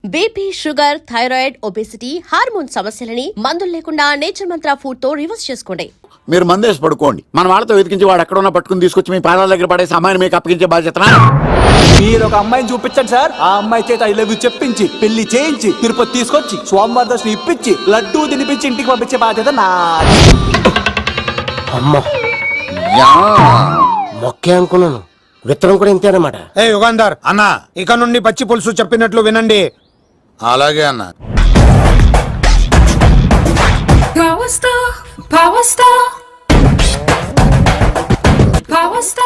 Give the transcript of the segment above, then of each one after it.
BP, sugar, thyroid, obesity, hormone సమస్యలని మందులు లేకుండా నేచర్ మంత్ర ఫుడ్ తో రివర్స్ చేసుకోండి. మీరు మందేసి పడుకోండి. మన వాళ్ళతో వెతికించి వాడు ఎక్కడ ఉన్నా పట్టుకుని తీసుకొచ్చి మీ పాదాల దగ్గర పడేసి అమ్మాయిని మీకు అప్పగించే బాధ్యత. మీరు ఒక అమ్మాయిని చూపించండి సార్. ఆ అమ్మాయి చేత ఐ లవ్ యూ చెప్పించి పెళ్లి చేయించి తిరుపతి తీసుకొచ్చి స్వామివారి దర్శనం ఇప్పించి లడ్డూ తినిపించి ఇంటికి పంపించే బాధ్యత నాది. అమ్మో మొక్కే అనుకున్నాను, విత్తనం కూడా ఇంతేనమాట. ఏ యుగాంధర్ అన్న, ఇక నుండి పచ్చి పులుసు చెప్పినట్లు వినండి. అలాగే అన్న.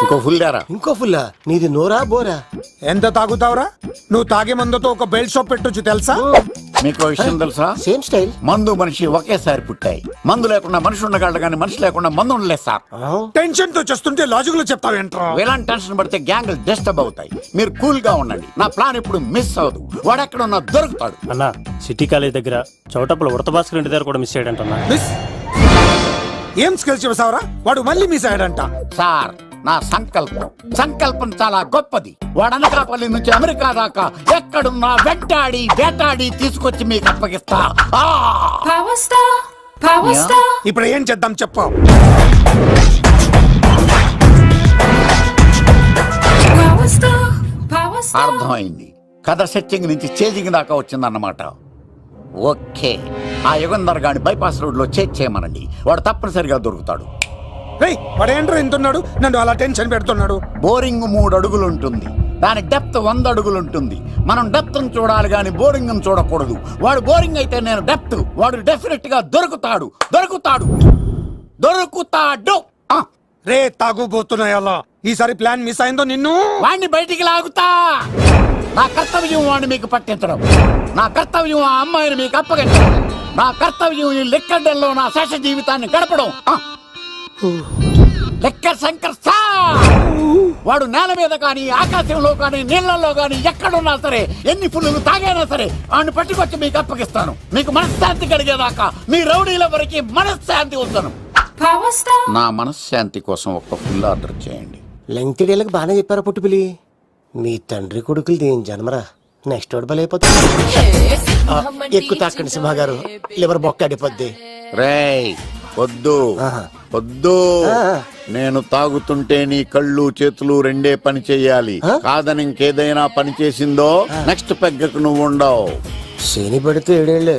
ఇంకో ఫుల్ దారా. ఇంకో ఫుల్లా? నీది నోరా బోరా? ఎంత తాగుతావురా? నువ్వు తాగే మందుతో ఒక బెల్ట్ షాప్ పెట్టొచ్చు తెలుసా? మీకు విషయం తెలుసా? Same style. మందు మనిషి ఒకేసారి పుట్టాయి. మందు లేకుండా మనిషి ఉండగలడు కానీ మనిషి లేకుండా మందు ఉండలేదు సార్. టెన్షన్ తో చేస్తుంటే లాజిక్ లో చెప్తావేంట్రా? ఎలాంటి టెన్షన్ పడితే గ్యాంగ్లు డిస్టర్బ్ అవుతాయి. మీరు కూల్ గా ఉండండి. నా ప్లాన్ ఇప్పుడు మిస్ అవ్వదు. వాడు ఎక్కడ ఉన్నా దొరుకుతాడు. అన్నా, సిటీ కాలేజ్ దగ్గర చౌటప్పుల ఉడత భాస్కర్ ఇంటి దగ్గర కూడా మిస్ అయ్యాడంటన్నా. మిస్ ఏం స్కిల్స్ చెప్తావరా? వాడు మళ్ళీ మిస్ అయ్యాడంట. సార్, నా సంకల్పం చాలా గొప్పది. వాడు అనకాపల్లి నుంచి అమెరికా దాకా ఎక్కడున్నా వేటాడి తీసుకొచ్చి మీకు అప్పగిస్తా. ఇప్పుడు ఏం చేద్దాం చెప్పు. అర్థమైంది. కథ సెట్టింగ్ నుంచి చేజింగ్ దాకా వచ్చిందన్నమాట. ఓకే, ఆ యుగంధర్ గాని బైపాస్ రోడ్ లో చేయమనండి. వాడు తప్పనిసరిగా దొరుకుతాడు. వాడేంట్రా ఇంటున్నాడు? నన్ను అలా టెన్షన్ పెడుతున్నాడు. బోరింగ్ 3 అడుగులు ఉంటుంది, దాని డెప్త్ 100 అడుగులు ఉంటుంది. మనం డెప్త్ చూడాలి గాని బోరింగ్ చూడకూడదు. వాడు బోరింగ్ అయితే నేను డెప్త్. వాడు డెఫినెట్ గా దొరుకుతాడు. రే తాగుబోతున్నాయి అలా. ఈసారి ప్లాన్ మిస్ అయిందో నిన్ను వాడిని బయటికి లాగుతా. నా కర్తవ్యం వాడిని మీకు పట్టించడం. నా కర్తవ్యం ఆ అమ్మాయిని మీకు అప్పగించడం. నా కర్తవ్యం ఈ లెక్కడల్లో నా శేష జీవితాన్ని గడపడం. లెక్కర్ శంకర్ సార్, వాడు నేల మీద కానీ ఆకాశంలో కానీ నీళ్లలో కానీ ఎక్కడున్నా సరే, ఎన్ని పుల్లులు తాగైనా సరే వాడిని పట్టుకొచ్చి మీకు అప్పగిస్తాను. మీకు మనశ్శాంతి కలిగేదాకా మీ రౌడీల వరకు మనశ్శాంతి ఉందను. నా మనశ్శాంతి కోసం ఒక ఫుల్ ఆర్డర్ చేయండి. లెంగ్త్ డేలకు బాగానే చెప్పారా పుట్టుపిలి? మీ తండ్రి కొడుకులు దేని జన్మరా. నెక్స్ట్ వాడు బలైపోతుంది. ఎక్కువ తాకండి సింహ గారు, లివర్ బొక్క అడిపోద్ది. రేయ్ వద్దు. నేను తాగుతుంటే నీ కళ్ళు చేతులు రెండే పని చెయ్యాలి. కాదని ఇంకేదైనా పని చేసిందో నెక్స్ట్ పెగ్గకు నువ్వు ఉండవు. శని పడితే 7 ఏళ్ళే,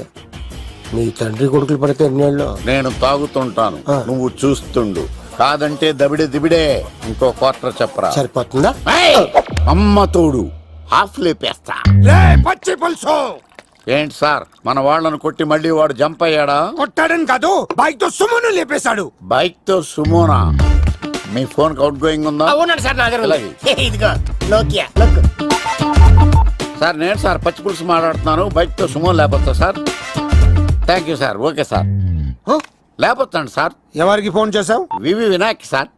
మీ తండ్రి కొడుకులు పడితే 8 ఏళ్ళు. నేను తాగుతుంటాను, నువ్వు చూస్తుండు. కాదంటే దిబిడే. ఇంకో క్వార్టర్ చెప్పరా? సరిపోతుందా? అమ్మ తోడు హాఫ్ లేపేస్తా. పచ్చి పులుసు ఏంటి సార్, మన వాళ్ళను కొట్టి మళ్ళీ వాడు జంప్ అయ్యాడా? కొట్టాడని కాదు, బైక్ తో సుమోను లేపేశాడు. బైక్ తో సుమోనా? మీ ఫోన్ అవుట్ గోయింగ్ ఉందా? సార్, నేను సార్ పచ్చి పులుసు మాట్లాడుతున్నాను. బైక్ తో సుమో లేకపోతా sir? Thank you sir. Okay sir, లేకపోతాను సార్. ఎవరికి ఫోన్ చేసావు? వివి వినాయక్ సార్.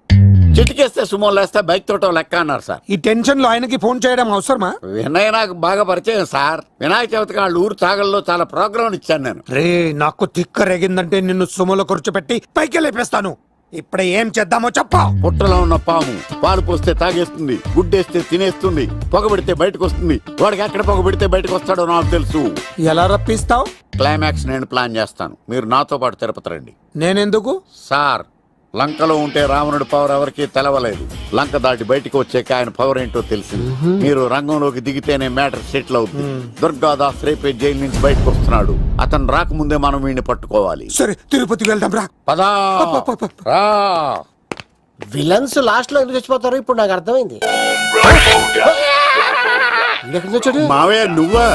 చిటికేస్తే సుమో లేస్తే బైక్ తోటో లెక్క అన్నారు సార్. ఈ టెన్షన్ లో ఆయనకి ఫోన్ చేయడం అవసరమా? వినయ్ నాకు బాగా పరిచయం సార్. వినాయక చవితికి వాళ్ళ ఊరు చాగల్లో చాలా ప్రోగ్రాం ఇచ్చాను నేను. రే, నాకు తిక్క రేగిందంటే నిన్ను సుమోలో కూర్చోపెట్టి పైకి లేపేస్తాను. ఇప్పుడు ఏం చేద్దామో చెప్పా. పుట్టలో ఉన్న పాము పాలు పోస్తే తాగేస్తుంది, గుడ్డేస్తే తినేస్తుంది, పొగబెడితే బయటకు వస్తుంది. వాడికి ఎక్కడ పొగబెడితే బయటకు వస్తాడో నాకు తెలుసు. ఎలా రప్పిస్తావు? క్లైమాక్స్ నేను ప్లాన్ చేస్తాను. మీరు నాతో పాటు తిరుపతి రండి. నేనెందుకు? సార్, లంకలో ఉంటే రావణుడి పవర్ ఎవరికి తెలవలేదు. లంక దాటి బయటకు వచ్చాక ఆయన పవర్ ఏంటో తెలిసింది. మీరు రంగంలోకి దిగితేనే మ్యాటర్ సెటిల్ అవుతుంది. దుర్గాదాస్ రేపే జైలు నుంచి బయటకు వస్తున్నాడు. అతను రాకముందే మనం వీడిని పట్టుకోవాలి. సరే, తిరుపతికి వెళ్దాం రా. పదా రా. విలన్స్ లాస్ట్ లో ఎందుకు చచ్చిపోతారో ఇప్పుడు నాకు అర్థమైంది. మావయ్య నువ్వా?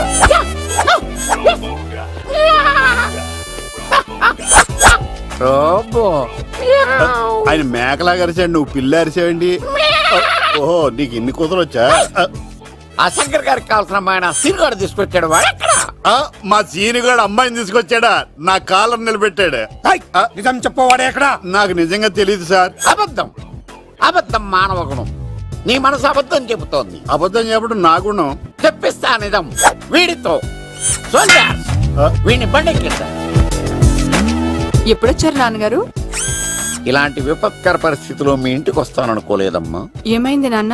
ఆయన మేకలా అరిచాడు, నువ్వు పిల్ల అరిచావండి. ఓహో, నీకు ఇన్ని కుదరొచ్చా? ఆ శంకర్ గారికి కావాల్సిన అమ్మాయి సీనుగాడు తీసుకొచ్చాడు. మా సీనుగాడు అమ్మాయిని తీసుకొచ్చాడా? నా కాలం నిలబెట్టాడు. నిజం చెప్పవాడే ఎక్కడ? నాకు నిజంగా తెలియదు సార్. అబద్ధం మానవ గుణం. నీ మనసు అబద్ధం చెబుతోంది. అబద్ధం చెప్పడం నా గుణం. చెప్పిస్తా నిజం వీడితో. వీడిని బండెక్కిస్తా. ఎప్పుడొచ్చారు నాన్నగారు? ఇలాంటి విపత్కర పరిస్థితిలో మీ ఇంటికి వస్తాననుకోలేదమ్మా. ఏమైంది నాన్న?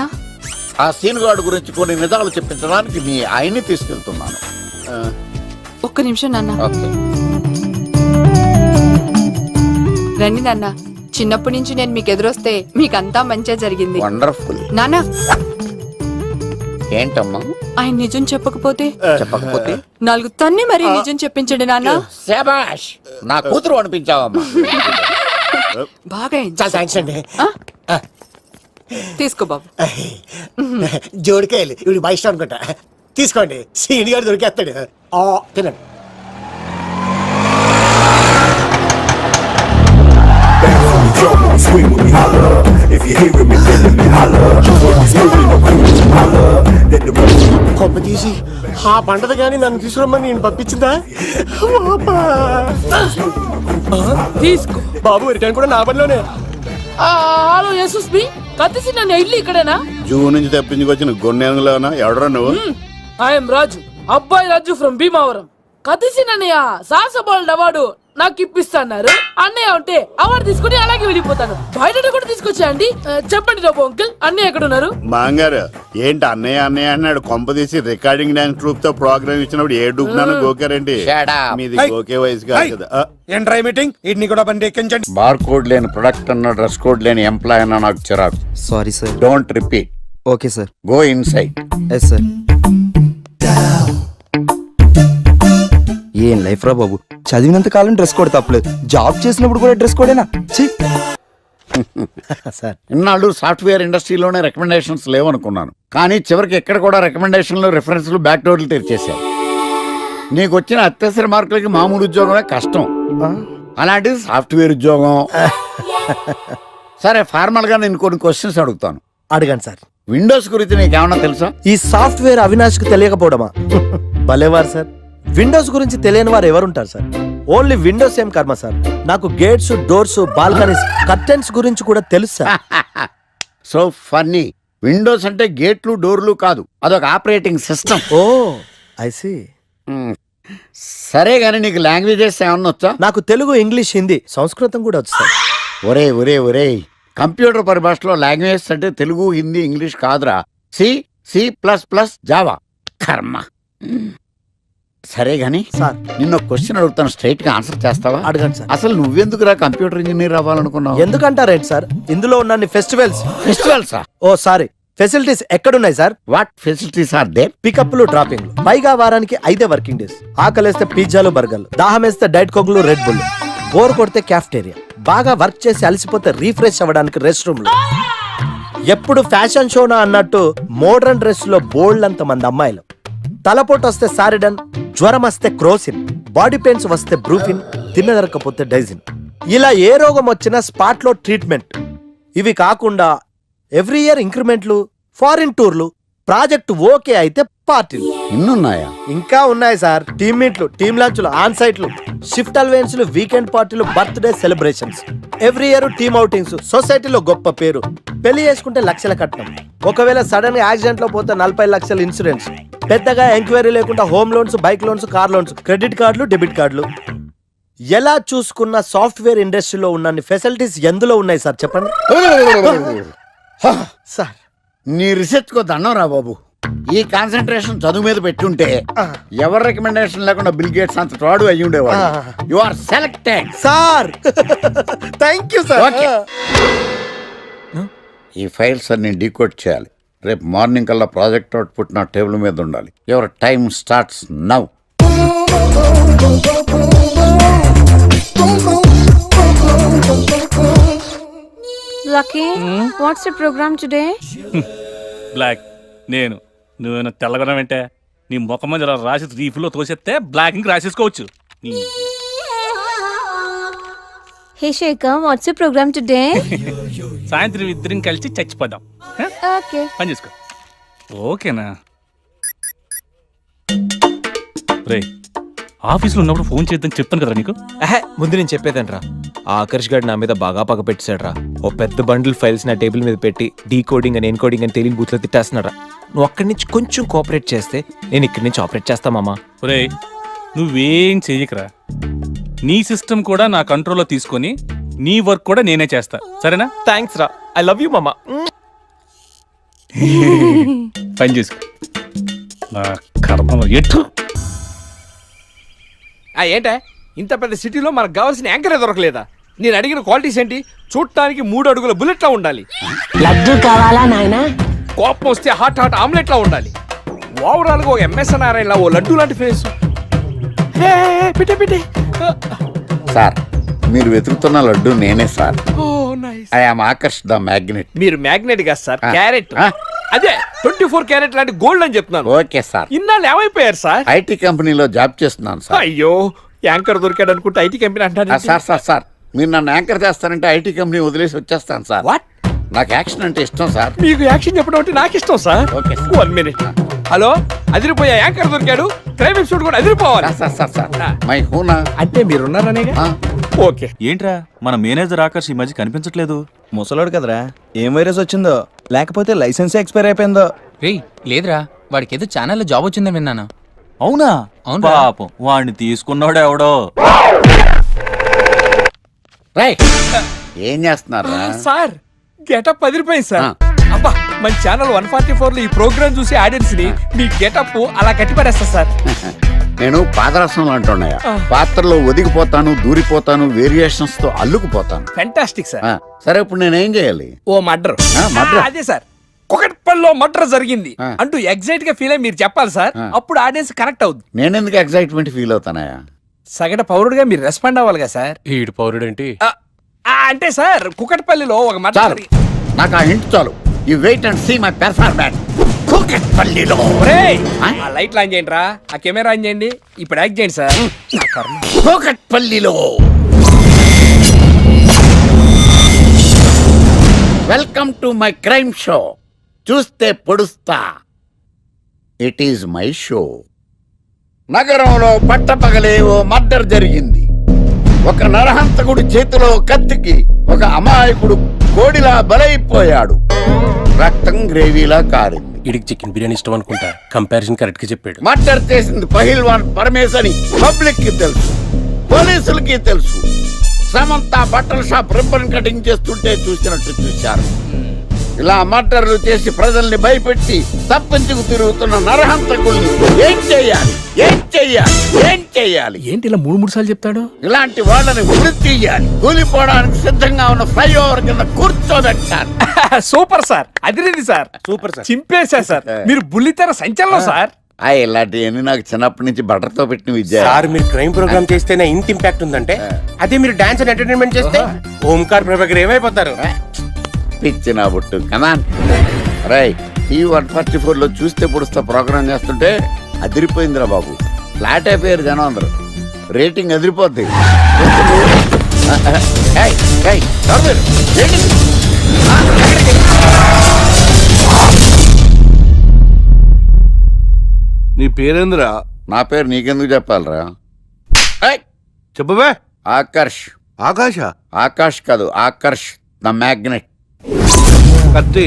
ఆ సీనుగాడు గురించి కొన్ని నిజాలు చెప్పించడానికి మీ ఆయన్ని తీసుకెళ్తున్నాను. ఒక్క నిమిషం నాన్న. ఓకే. రండి నాన్న. చిన్నప్పటి నుంచి నేను మీకు ఎదురొస్తే మీకంతా మంచిగా జరిగింది. వండర్ఫుల్. నాన్న, ఏంటమ్మా? ఆయన నిజం చెప్పకపోతే చెప్పకపోతే 4 తన్ని మరి నిజం చెప్పించండి నాన్న. శభాష్, నా కూతురు అనిపించావమ్మా. బాగా అయింది. చాలా థ్యాంక్స్ అండి. తీసుకో బాబు. జోడికాయలు ఇవి బయట అనుకుంటా. తీసుకోండి, సీని గారు దొరికేస్తాడు. తినండి. Scream when we holler. If you hearing me, feeling me, holler. Smoking the cool, holler. Let the కొమ్మ తీసి ఆ పంటది కానీ నన్ను తీసుకురమ్మని నేను పంపించిందా? తీసుకో బాబు రిటర్న్ కూడా నా పనిలోనే. హలో యశస్వి, కత్తిసి నన్ను ఇల్లు ఇక్కడేనా? జూ నుంచి తప్పించుకొచ్చిన గొన్నెంగులోనా? ఎవడరా నువ్వు? ఐఎమ్ రాజు, అబ్బాయి రాజు ఫ్రమ్ భీమావరం. కత్తిసి నన్నయ్య సాహసబాల్ అవార్డు నాకు ఇప్పిస్తాన్నారు. అన్నయ్య ఉంటే అవార్డు తీసుకుని అలాగే వెళ్ళిపోతాను. బయట కూడా తీసుకొచ్చా అండి. చెప్పండి రాబు అంకుల్, అన్నయ్య ఎక్కడ ఉన్నారు? మాంగారు ఏంటి అన్నయ్య అన్నయ్య అన్నాడు? కొంప తీసి రికార్డింగ్ డాన్స్ ట్రూప్ తో ప్రోగ్రామ్ ఇచ్చినప్పుడు ఏ డూబ్నాను గోకారండి? Shut up. మీది గోకే వయసు కాదు కదా. ఏంట్రై మీటింగ్? ఇడ్ని కూడా బండి ఎక్కించండి. బార్ కోడ్ లేని ప్రొడక్ట్ అన్న, డ్రెస్ కోడ్ లేని ఎంప్లాయ్ అన్న నాకు చిరాకు. Sorry sir. Don't repeat. Okay sir. Go inside. Yes sir. ఏం లైఫ్ రా బాబు, చదివినంత కాలం డ్రెస్ కోడ్ తప్పలేదు, జాబ్ చేసినప్పుడు కూడా డ్రెస్ కోడేనా? సార్ ఇన్నాళ్ళు సాఫ్ట్వేర్ ఇండస్ట్రీలోనే రికమెండేషన్స్ లేవనుకున్నాను, కానీ చివరికి ఎక్కడ కూడా రికమెండేషన్లు, రిఫరెన్స్లు, బ్యాక్ డోర్లు తెరిచేశారు. నీకు వచ్చిన అత్యవసర మార్కులకి మామూలు ఉద్యోగమే కష్టం, అలాంటిది సాఫ్ట్వేర్ ఉద్యోగం. సరే, ఫార్మల్ గా నేను కొన్ని క్వశ్చన్స్ అడుగుతాను. అడగండి సార్. విండోస్ గురించి నీకేమన్నా తెలుసా? ఈ సాఫ్ట్వేర్ అవినాష్ కు తెలియకపోవడమా? భలేవారు సార్. విండోస్ గురించి తెలియని వారు ఎవరుంటారు సార్? ఓన్లీ విండోస్ ఏం కర్మ సార్, నాకు గేట్స్, డోర్స్, బాల్కనీస్, కర్టెన్స్ గురించి కూడా తెలుసు సార్. So funny. విండోస్ అంటే గేట్లు, డోర్లు కాదు, అదొక operating system. O I C. సరే గానీ నీకు లాంగ్వేజెస్ ఏమన్నా వచ్చా? నాకు తెలుగు, ఇంగ్లీష్, హిందీ, సంస్కృతం కూడా వచ్చు సార్. ఒరే కంప్యూటర్ పరిభాషలో లాంగ్వేజెస్ అంటే తెలుగు, హిందీ, ఇంగ్లీష్ కాదురా. C++, Java. కర్మ. సరే గాని సార్ నిన్న క్వశ్చన్ అడుగుతాను, స్ట్రైట్ గా ఆన్సర్ చేస్తావా? అడగండి సార్. అసలు నువ్వెందుకురా కంప్యూటర్ ఇంజనీర్ అవ్వాలనుకున్నావు? ఎందుకంటారేంటి సార్, ఇందులో ఉన్న ఫెస్టివల్స్. ఫెస్టివల్సా? ఓ సారీ, ఫెసిలిటీస్ ఎక్కడున్నాయి sir? What facilities are there? పికప్లు, డ్రాపింగ్లు, పైగా వారానికి 5 వర్కింగ్ డేస్. ఆకలేస్తే పిజ్జాలు, బర్గర్లు, దాహం వేస్తే డైట్ కోక్లు, రెడ్ బుల్, బోర్ కొడితే క్యాఫ్టేరియా, బాగా వర్క్ చేసి అలసిపోతే రీఫ్రెష్ అవ్వడానికి రెస్ట్ రూమ్లు. ఎప్పుడు ఫ్యాషన్ షోనా అన్నట్టు మోడర్న్ డ్రెస్ లో బోల్డ్ అంత మంది అమ్మాయిలు. తలపోటు వస్తే సారిడన్, జ్వరం వస్తే క్రోసిన్, బాడీ పెయిన్స్ వస్తే బ్రూఫిన్, తిన్నదరకపోతే డైజిన్. ఇలా ఏ రోగం వచ్చినా స్పాట్ లో ట్రీట్మెంట్. ఇవి కాకుండా ఎవ్రీ ఇయర్ ఇంక్రిమెంట్లు, ఫారిన్ టూర్లు, ప్రాజెక్ట్ ఓకే అయితే పార్టీలు. ఇన్నున్నాయా? ఇంకా ఉన్నాయి సార్. టీమ్ మీట్లు, టీమ్ లంచ్లు, ఆన్ సైట్లు, షిఫ్ట్ అలవెన్స్లు, వీకెండ్ పార్టీలు, birthday celebrations, every year team outings, సొసైటీలో గొప్ప పేరు. పెళ్లి చేసుకుంటే లక్షల కట్నం, ఒకవేళ సడన్ గా యాక్సిడెంట్ లో పోతే 40 లక్షల ఇన్సూరెన్స్, పెద్దగా ఎంక్వైరీ లేకుండా home loans, bike loans, car loans, credit కార్డులు, డెబిట్ కార్డులు. ఎలా చూసుకున్న సాఫ్ట్వేర్ ఇండస్ట్రీలో ఉన్న ఫెసిలిటీస్ ఎందులో ఉన్నాయి సార్ చెప్పండి సార్. నీ రీసెర్చ్ కో దండం రా బాబు. ఈ కాన్సన్ట్రేషన్ చదువు మీద పెట్టుంటే ఎవరి రికమెండేషన్ లేకుండా బిల్ గేట్స్ అంత ఫ్రాడ్ అయ్యి ఉండేవాడు. You are selected sir. Thank you sir. Okay, ఈ ఫైల్స్ అన్ని డీకోడ్ చేయాలి. రేపు మార్నింగ్ కల్లా ప్రాజెక్ట్ అవుట్పుట్ నా టేబుల్ మీద ఉండాలి. Your time starts now. Lucky, what's the program today? Black. నువ్వేనా తెల్లగొన వెంటే నీ ముఖం మీద ఇలా రాసి రీఫ్లో తోసేస్తే బ్లాక్ ఇంక రాసేసుకోవచ్చు. Hey Shekhar, what's the program today? సాయంత్రం ఇద్దరం కలిసి చచ్చిపోదాం. Okay. పని చేసుకో. ఓకేనా? రే, ఆఫీస్లో ఉన్నప్పుడు ఫోన్ చేద్దాం చెప్తాను కదా నీకు. ముందు నేను చెప్పేదంట్రా, ఆ ఆకర్ష్ గారు నా మీద బాగా పగ పెట్టాడురా. ఓ పెద్ద బండిల్ ఫైల్స్ నా టేబుల్ మీద పెట్టి డీకోడింగ్ అని, ఎన్కోడింగ్ అని తెలియని బూత్లో తిట్టేస్తున్నారా. నువ్వు అక్కడి నుంచి కొంచెం కోఆపరేట్ చేస్తే నేను ఇక్కడి నుంచి ఆపరేట్ చేస్తా మామా. రే, నువ్వేం చెయ్యకరా. నీ సిస్టమ్ కూడా నా కంట్రోల్లో తీసుకొని నీ వర్క్ కూడా నేనే చేస్తా, సరేనా? థ్యాంక్స్ రా, ఐ లవ్ యూ మామా. పని చేసుకో. నా కర్మ ఎటు. ఏంటే ఇంత పెద్ద సిటీలో మనకు కావాల్సిన యాంకరే దొరకలేదా? నేను అడిగిన క్వాలిటీస్ ఏంటి? చూడటానికి 3 అడుగుల బుల్లెట్లా ఉండాలి, లడ్డు కావాలా నాయనా? కోపం వస్తే హాట్ ఆమ్లెట్లా ఉండాలి, ఓవరాల్ గా ఒక ఎంఎస్ నారాయణలా ఓ లడ్డు లాంటి ఫేస్. పెట్టే సార్ మీరు వెతుకుతున్న లడ్డు నేనే sir. Oh nice. I am Akarsh the magnet. మీరు మ్యాగ్నెట్ గా సార్, ఆ. క్యారెట్. ఆ. అదే 24 క్యారెట్ లాంటి గోల్డ్ అని చెప్తున్నాను. Okay sir. ఇన్నాళ్ళు ఏమైపోయారు సార్? ఐటీ కంపెనీలో జాబ్ చేస్తున్నాను సార్. అయ్యో, యాంకర్ దొరికాడు అనుకుంటే ఐటీ కంపెనీ అంటారు. సార్ మీరు నన్ను యాంకర్ చేస్తారంటే ఐటీ కంపెనీ వదిలేసి వచ్చేస్తాను సార్. వాట్? నాకు యాక్షన్ అంటే ఇష్టం సార్. మీకు యాక్షన్ చెప్పడం అంటే నాకు ఇష్టం sir. Okay sir. 1 minute. Hello, అదిరిపోయా యాంకర్ దొరికాడు, క్రైమ్ ఎపిసోడ్ కూడా అదిరిపోవాలి. సార్ మై హూనా అంటే మీరున్నారనేగా. ఓకే. ఏంట్రా మన మేనేజర్ ఆకర్ష్ ఈ మధ్య కనిపించట్లేదు? ముసలోడు కదరా, ఏం వైరస్ వచ్చిందో, లేకపోతే లైసెన్స్ ఎక్స్పైర్ అయిపోయిందో. రేయ్ లేదురా, వాడికి ఏదో ఛానల్లో జాబ్ వచ్చిందని విన్నాను. అవునా? అవునురా. పాపం వాడిని తీసుకున్నాడు ఎవడో. రైట్. ఏం చేస్తున్నారు? సార్ గెటప్ అదిరిపోయింది సార్. ఆ. అబ్బా, మన ఛానల్ 144 లో ఈ ప్రోగ్రామ్ చూసి ఆడియన్స్ ని మీ గెటప్ అలా కట్టిపడేస్తా సార్. నేను పాదరసం అంటున్నాయా, పాత్రలో ఒదిగిపోతాను, దూరిపోతాను, వేరియేషన్స్ తో అల్లుకుపోతాను. Fantastic sir. సరే ఇప్పుడు నేనేం చేయాలి? ఓ మర్డర్. murder? అదే సార్, కుకట్పల్లిలో మర్డర్ జరిగింది ఆ. అంటూ ఎగ్జైట్ గా ఫీల్ అయ్యి మీరు చెప్పాలి సార్. ఆ. అప్పుడు ఆడియన్స్ కనెక్ట్ అవుద్ది. నేనెందుకు ఎగ్జైట్మెంట్ ఫీల్ అవుతానయా? సగటు పౌరుడుగా మీరు రెస్పాండ్ అవ్వాలి కదా సార్. ఈడు పౌరుడేంటి? అంటే సార్ కుకట్పల్లిలో ఒక మర్డర్ చాలు, నాకు ఆ హింట్ చాలు. You wait and see my performance. కూకట్పల్లిలో ఆ లైట్ ఆన్ చేయండి రా, ఆ కెమెరా ఆన్ చేయండి, ఇప్పుడు యాక్ట్ చేయండి సార్. నా కర్మ. కూకట్పల్లిలో welcome to my crime show. చూస్తే పొడుస్తా, ఇట్ ఈజ్ మై షో. నగరంలో పట్టపగలే ఓ మర్డర్ జరిగింది. ఒక నరహంతకుడు చేతిలో కత్తికి ఒక అమాయకుడు కోడిలా బలైపోయాడు. రక్తం గ్రేవీలా కారింది. ఇడికి చికెన్ బిర్యానీ ఇష్టం అనుకుంటా, కంపారిజన్ కరెక్ట్ గా చెప్పాడు. మర్డర్ చేసింది పహిల్వాన్ పరమేశ్ అని పబ్లిక్ కి తెలుసు, పోలీసులకి తెలుసు. సమంత బట్టల షాప్ రిబ్బన్ కటింగ్ చేస్తుంటే చూసినట్టు చూశారు. ఇలా మర్డర్లు చేసి ప్రజల్ని భయపెట్టి తప్పించుకు తిరుగుతున్న నరహంతకుల్ని ఏం చెయ్యాలి, ఏం చెయ్యాలి, ఏం చెయ్యాలి? ఏంటి ఇలా 3 సార్లు చెప్తాడు? ఇలాంటి వాళ్ళని ఉరి తీయాలి. కూలిపోవడానికి సిద్ధంగా ఉన్న ఫ్లైఓవర్ కింద కూర్చోబెట్టాలి. సూపర్ సార్, అదిరింది సార్. Super sir. చింపేశా సార్, మీరు బుల్లితెర సంచలనం సార్. ఇలాంటివన్నీ నాకు చిన్నప్పటి నుంచి బట్టర్తో పెట్టిన విద్య. సార్ మీరు క్రైమ్ ప్రోగ్రామ్ చేస్తేనే ఇంత ఇంపాక్ట్ ఉందంటే, అదే మీరు డాన్స్ అండ్ ఎంటర్టైన్మెంట్ చేస్తే ఓంకార్ ప్రభాకర్ ఏమైపోతారు? పిచ్చిన బుట్టు కమాన్. రై ఈ 144 లో చూస్తే పొడుస్తా ప్రోగ్రామ్ చేస్తుంటే అదిరిపోయిందిరా బాబు. ఫ్లాట్ అయిపోయారు జనం అందరూ. రేటింగ్ అదిరిపోద్ది. ఏయ్, ఏయ్, ఎవరు మీరు? రేటింగ్. ఎక్కడికి? నీ పేరేంద్రా? నా పేరు నీకెందుకు చెప్పాలరా? చెప్పవే. ఆకర్ష్. ఆకాశ? ఆకాష్ కాదు, ఆకర్ష్ ద మ్యాగ్నెట్. కత్తి,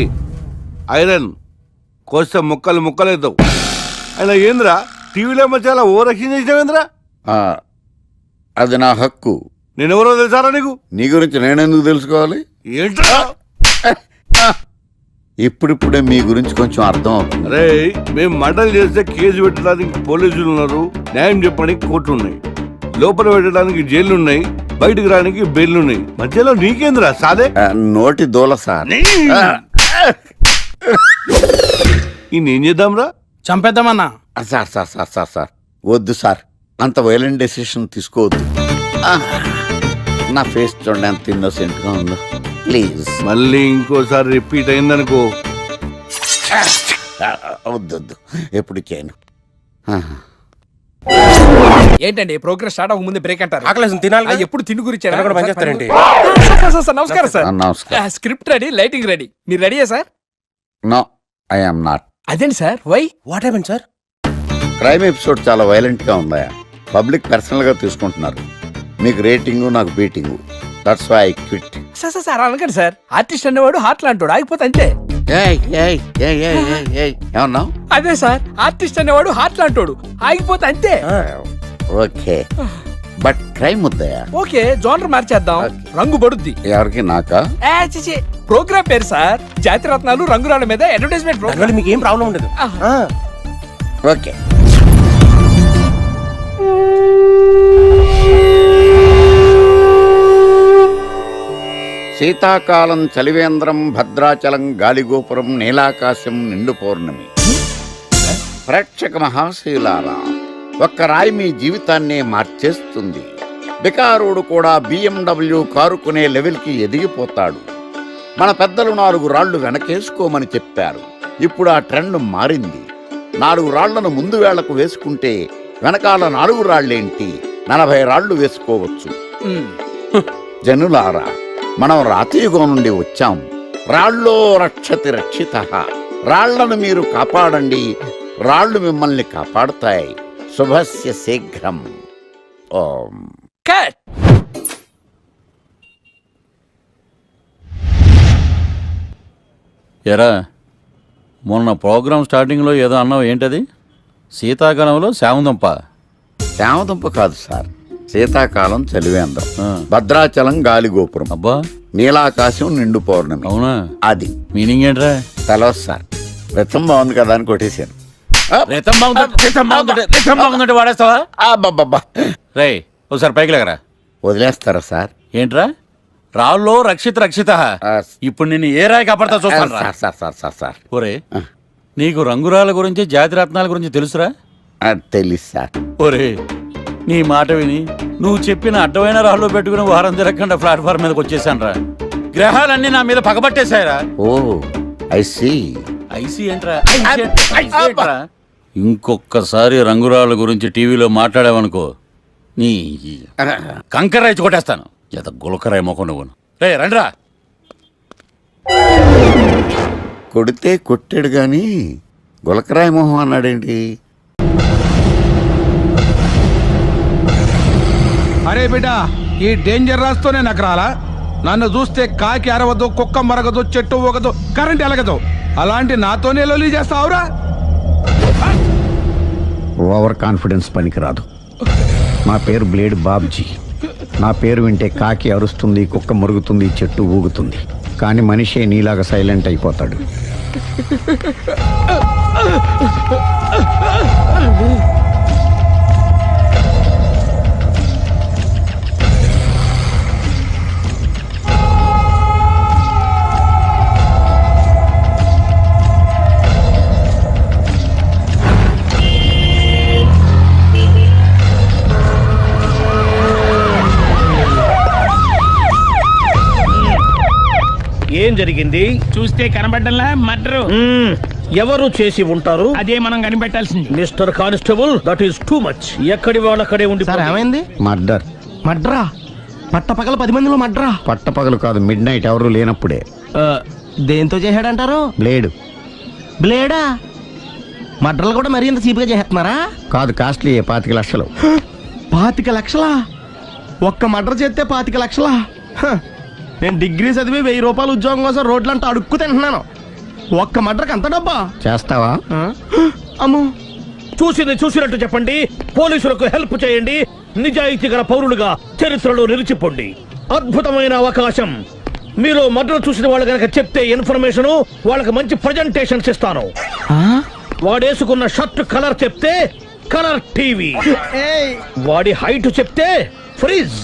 ఐరన్ కోస్తే ముక్కలు ముక్కలేద్దావు. అయినా ఏంద్రా టీవీలో చాలా ఓ రక్షణ చేసినావేంద్రా? అది నా హక్కు. నేనెవరో తెలుసారా నీకు? నీ గురించి నేనెందుకు తెలుసుకోవాలి? ఏంట్రా? ఇప్పుడిప్పుడే మీ గురించి కొంచెం అర్థం అవుతుంది. అరే, మేము మర్డర్ చేస్తే కేసు పెట్టడానికి పోలీసులు ఉన్నారు, న్యాయం చెప్పడానికి కోర్టు ఉన్నాయి, లోపల పెట్టడానికి జైలు ఉన్నాయి, బయటకు రానికి బెయిల్ ఉన్నాయి. మధ్యలో నీకేంద్రా సాదే? నోటి దూల సార్. ఏం చేద్దాంరా? చంపేద్దామన్నా. Sir sir sir sir sir వద్దు సార్, అంత వైలెంట్ డెసిషన్ తీసుకోవద్దు. నా ఫేస్ చూడండి ఎంత ఇన్నోసెంట్ గా ఉందో. ప్లీజ్ మళ్ళీ ఇంకోసారి రిపీట్ అయిందనుకో. వద్దొద్దు, ఎప్పుడు చేయను. ఏంటండి ప్రోగ్రెస్ స్టార్ట్ అవ్వక ముందే బ్రేక్ అంటారు? ఆకలేసం తినాలి. ఎప్పుడు తిండి గురించి పనిచేస్తారండి. నమస్కారం సార్. నమస్కారం. Script ready, lighting ready. మీరు రెడీయా sir? No, I am not. అదేంటి sir, why? What happen sir? Crime episode చాలా వైలెంట్ గా ఉందా? పబ్లిక్ పర్సనల్ గా తీసుకుంటున్నారు. మీకు రేటింగ్, నాకు beating. That's why I quit. Sir అనకండి సార్, ఆర్టిస్ట్ అనేవాడు హార్ట్ లాంటాడు, ఆగిపోతే అంతే. ఏమన్నావు? అదే సార్, ఆర్టిస్ట్ అనేవాడు హార్ట్ లాంటాడు, ఆగిపోతే అంతే. ఓకే, బట్ క్రైమ్ వద్దయా? ఓకే, జోనర్ మార్చేద్దాం, రంగు పడుద్ది. ఎవరికి? నాకా? ప్రోగ్రామ్ పేరు సార్ జాతిరత్నాలు రంగురాళ్ళ మీద అడ్వర్టైజ్మెంట్ ప్రోగ్రామ్. మీకు ఏం ప్రాబ్లం ఉండదు. ఓకే. శీతాకాలం చలివేంద్రం, భద్రాచలం గాలిగోపురం, నీలాకాశం, నిండు పౌర్ణమి. ప్రేక్షక మహాశీలారా, ఒక్క రాయి మీ జీవితాన్నే మార్చేస్తుంది. బికారుడు కూడా BMW కారు కొనే లెవెల్కి ఎదిగిపోతాడు. మన పెద్దలు 4 రాళ్లు వెనకేసుకోమని చెప్పారు. ఇప్పుడు ఆ ట్రెండ్ మారింది. 4 రాళ్లను ముందు వేళ్లకు వేసుకుంటే వెనకాల 4 రాళ్లేంటి 40 రాళ్లు వేసుకోవచ్చు. జనులారా, మనం రాతియుగం నుండి వచ్చాం. రాళ్ళో రక్షతి రక్షిత. రాళ్లను మీరు కాపాడండి, రాళ్లు మిమ్మల్ని కాపాడుతాయి. శుభస్య శీఘ్రం. ఓం. ఎరా, మొన్న ప్రోగ్రామ్ స్టార్టింగ్లో ఏదో అన్నావు, ఏంటది? శీతాకాలంలో శామందంప. శామదుంప కాదు సార్, శీతాకాలం చలివేంద్రం, భద్రాచలం గాలిగోపురం, అబ్బా, నీలాకాశం, నిండు పౌర్ణమి. అవునా? అది మీనింగ్ ఏంట్రా? తెలవదు సార్. రతం బాగుంది కదా అని కొట్టేశాను. రితం బాగుందంటే వాడేస్తావా? అబ్బబ్బబ్బా. రేయ్, ఒకసారి పైకి లేకరా. వదిలేస్తారా సార్? ఏంట్రా? రాళ్ళో రక్షిత. ఇప్పుడు నిన్ను ఏ రాయి కాపాడతా చూస్తాను. Sir sir sir sir sir ఒరే, నీకు రంగురాల గురించి, జాతి రత్నాల గురించి తెలుసురా? తెలుసు సార్. ఒరే, నీ మాట విని నువ్వు చెప్పిన అడ్డమైన రాళ్ళు పెట్టుకుని వారం తిరగకుండా ప్లాట్ఫామ్ మీదకి వచ్చేసాను రా. గ్రహాలన్నీ నా మీద పగబట్టేశాయరా. ఓ, ఐ సీ. ఐసీ ఏంట్రా? ఇంకొక్కసారి రంగురాళ్ళ గురించి టీవీలో మాట్లాడావనుకో, నీ కంకర్రాయి కొట్టేస్తాను. జత గులకరాయి మొక్క నువ్వును. రే రండిరా. కొడితే కొట్టాడు గాని గులకరాయి మొహం అన్నాడేంటి? అరే బిడ్డ, ఈ డేంజర్ రాస్తూనే నాకు రాలా? నన్ను చూస్తే కాకి అరవదు, కుక్క మరగదు, చెట్టు ఊగదు, కరెంట్ ఎలగదు. అలాంటి నాతోనే లొలి చేస్తావురా? ఓవర్ కాన్ఫిడెన్స్ పనికిరాదు. నా పేరు బ్లేడ్ బాబ్జీ. నా పేరు వింటే కాకి అరుస్తుంది, కుక్క మురుగుతుంది, చెట్టు ఊగుతుంది. కానీ మనిషే నీలాగా సైలెంట్ అయిపోతాడు. ఏం జరిగింది? చూస్తే కనబడ్డంలా మర్డరు. ఎవరు చేసి ఉంటారు? అదే మనం కనిపెట్టాల్సింది. Mister constable, that is too much. ఎక్కడి వాళ్ళక్కడే ఉండి. ఏమైంది? మర్డర్. మడ్రా? పట్టపగల 10 మందిలో మడ్రా? పట్టపగలు కాదు, మిడ్ నైట్ ఎవరు లేనప్పుడే. దేంతో చేశాడంటారు? బ్లేడ్. బ్లేడా? మడ్రలు కూడా మరీ ఇంత చీప్గా చేస్తున్నారా? కాదు, కాస్ట్లీ. 25 లక్షలు. 25 లక్షలా? ఒక్క మడ్ర చేస్తే 25 లక్షలా? నేను డిగ్రీ చదివి 1000 రూపాయలు ఉద్యోగం కోసం రోడ్లంతా అడుక్కు తింటున్నాను. ఒక్క మడ్రకు అంత డబ్బా? చేస్తావా? అమ్మో, చూసినట్టు చెప్పండి. పోలీసులకు హెల్ప్ చేయండి. నిజాయితీ గల పౌరులుగా చరిత్రలో నిలిచిపోండి. అద్భుతమైన అవకాశం. మీరు మర్డర్ చూసిన వాళ్ళు కనుక చెప్తే ఇన్ఫర్మేషన్, వాళ్ళకి మంచి ప్రజెంటేషన్స్ ఇస్తాను. వాడేసుకున్న షర్ట్ కలర్ చెప్తే కలర్ టీవీ, వాడి హైట్ చెప్తే ఫ్రిజ్,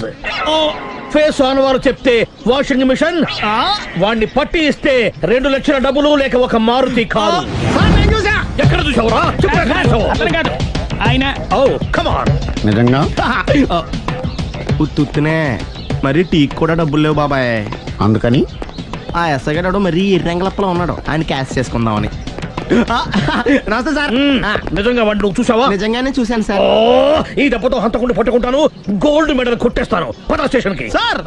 ఫేస్ ఆన్ వారు చెప్తే వాషింగ్ మిషన్, వాడిని పట్టి ఇస్తే 2 లక్షల డబ్బులు లేక ఒక మారుతి కారు. ఎక్కడ చూసావురా? ఆయన నిజంగా ఉత్తునే మరి టీకి కూడా డబ్బులు లేవు బాబాయ్. అందుకని ఆ ఎస్ఐ గారు మరీ ఎర్రంగలప్పలో ఉన్నాడు. ఆయన క్యాష్ చేసుకుందామని. నమస్తే సార్. నిజంగా వాడిని నువ్వు చూసావా? నిజంగానే చూశాను సార్. ఈ దెబ్బతో హంతకుండా పట్టుకుంటాను, గోల్డ్ మెడల్ కొట్టేస్తాను. పద స్టేషన్ కి. సార్,